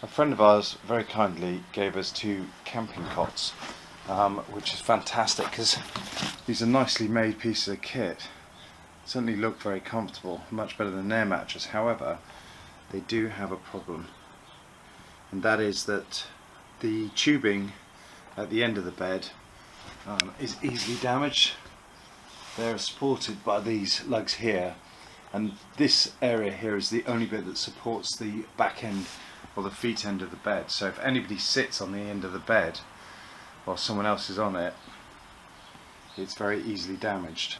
A friend of ours very kindly gave us 2 camping cots, which is fantastic because these are nicely made pieces of kit. Certainly look very comfortable, much better than their mattress. However, they do have a problem, and that is that the tubing at the end of the bed is easily damaged. They're supported by these lugs here, and this area here is the only bit that supports the back end or the feet end of the bed. So if anybody sits on the end of the bed while someone else is on it, it's very easily damaged.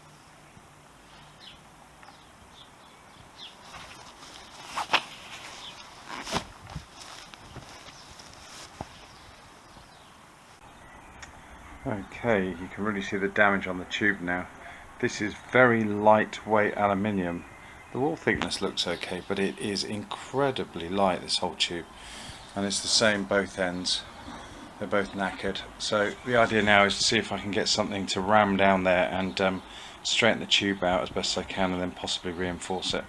Okay, you can really see the damage on the tube now. This is very lightweight aluminium. The wall thickness looks okay, but it is incredibly light, this whole tube, and it's the same both ends. They're both knackered. So the idea now is to see if I can get something to ram down there and straighten the tube out as best I can, and then possibly reinforce it.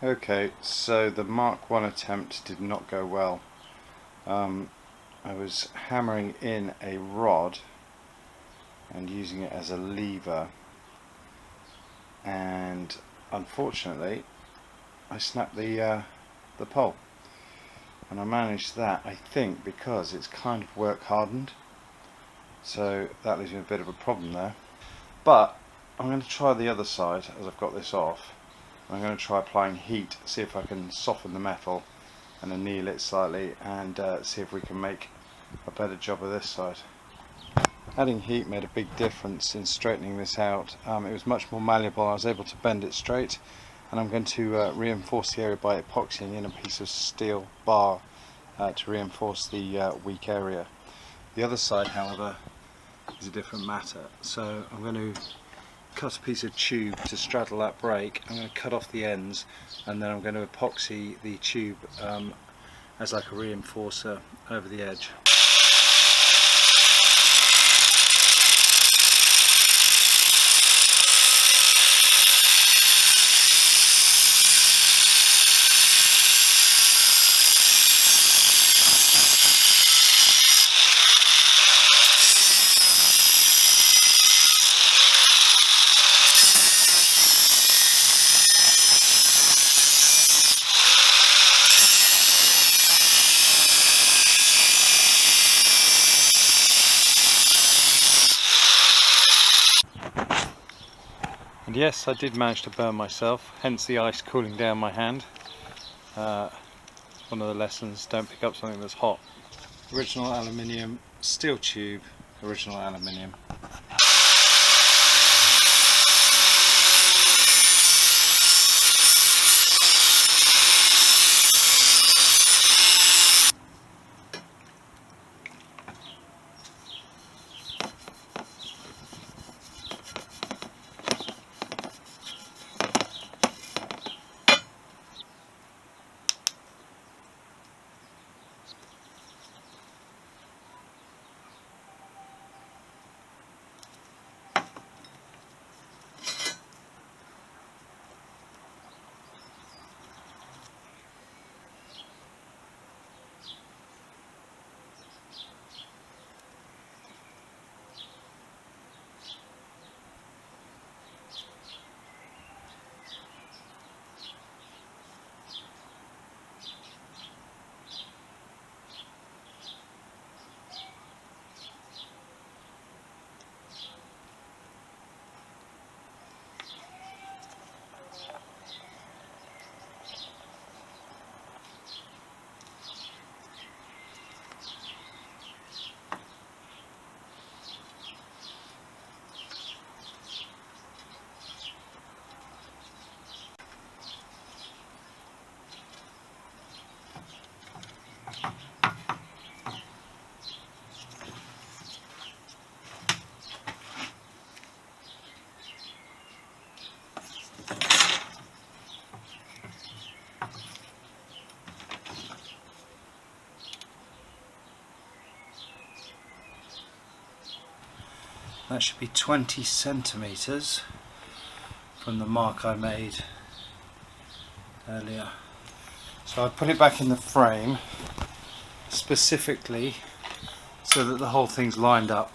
Okay, so the Mark 1 attempt did not go well. I was hammering in a rod and using it as a lever, and unfortunately I snapped the pole, and I managed that, I think, because it's kind of work hardened, so that leaves me a bit of a problem there. But I'm going to try the other side as I've got this off. I'm going to try applying heat, see if I can soften the metal and anneal it slightly, and see if we can make a better job of this side. Adding heat made a big difference in straightening this out. It was much more malleable. I was able to bend it straight, and I'm going to reinforce the area by epoxying in a piece of steel bar to reinforce the weak area. The other side, however, is a different matter. So I'm going to cut a piece of tube to straddle that break. I'm going to cut off the ends, and then I'm going to epoxy the tube as like a reinforcer over the edge. And yes, I did manage to burn myself, hence the ice cooling down my hand. One of the lessons, don't pick up something that's hot. Original aluminium, steel tube, original aluminium. That should be 20 centimeters from the mark I made earlier. So I put it back in the frame specifically so that the whole thing's lined up.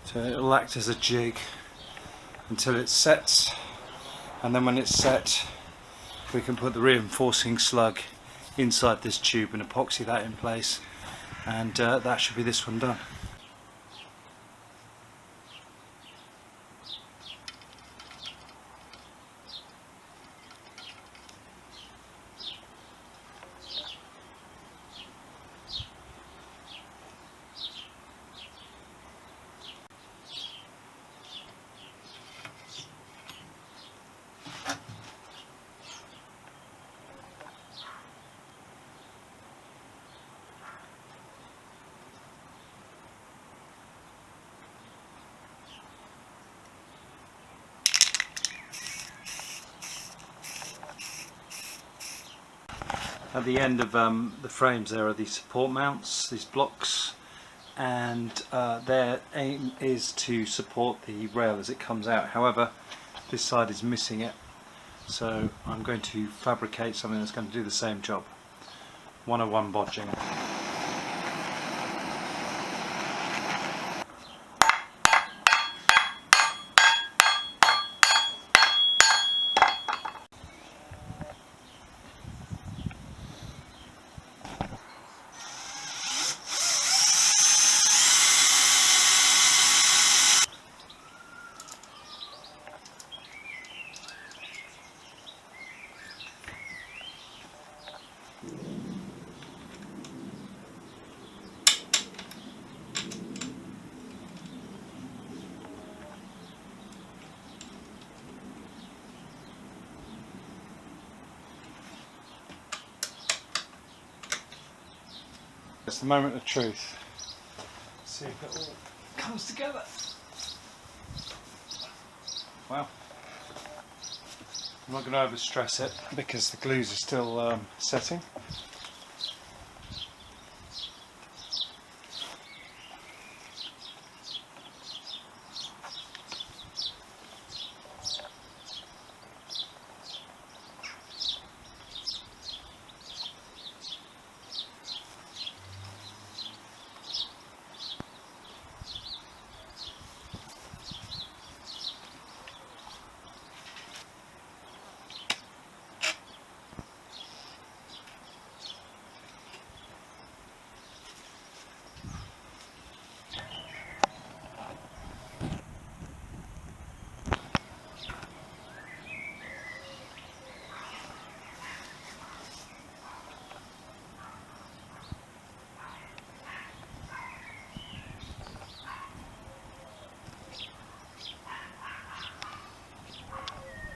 So it'll act as a jig until it sets, and then when it's set we can put the reinforcing slug inside this tube and epoxy that in place, and that should be this one done. At the end of the frames there are these support mounts, these blocks, and their aim is to support the rail as it comes out. However, this side is missing it, so I'm going to fabricate something that's going to do the same job. 101 bodging. It's the moment of truth. Let's see if it all comes together. Well, I'm not going to overstress it because the glues are still setting.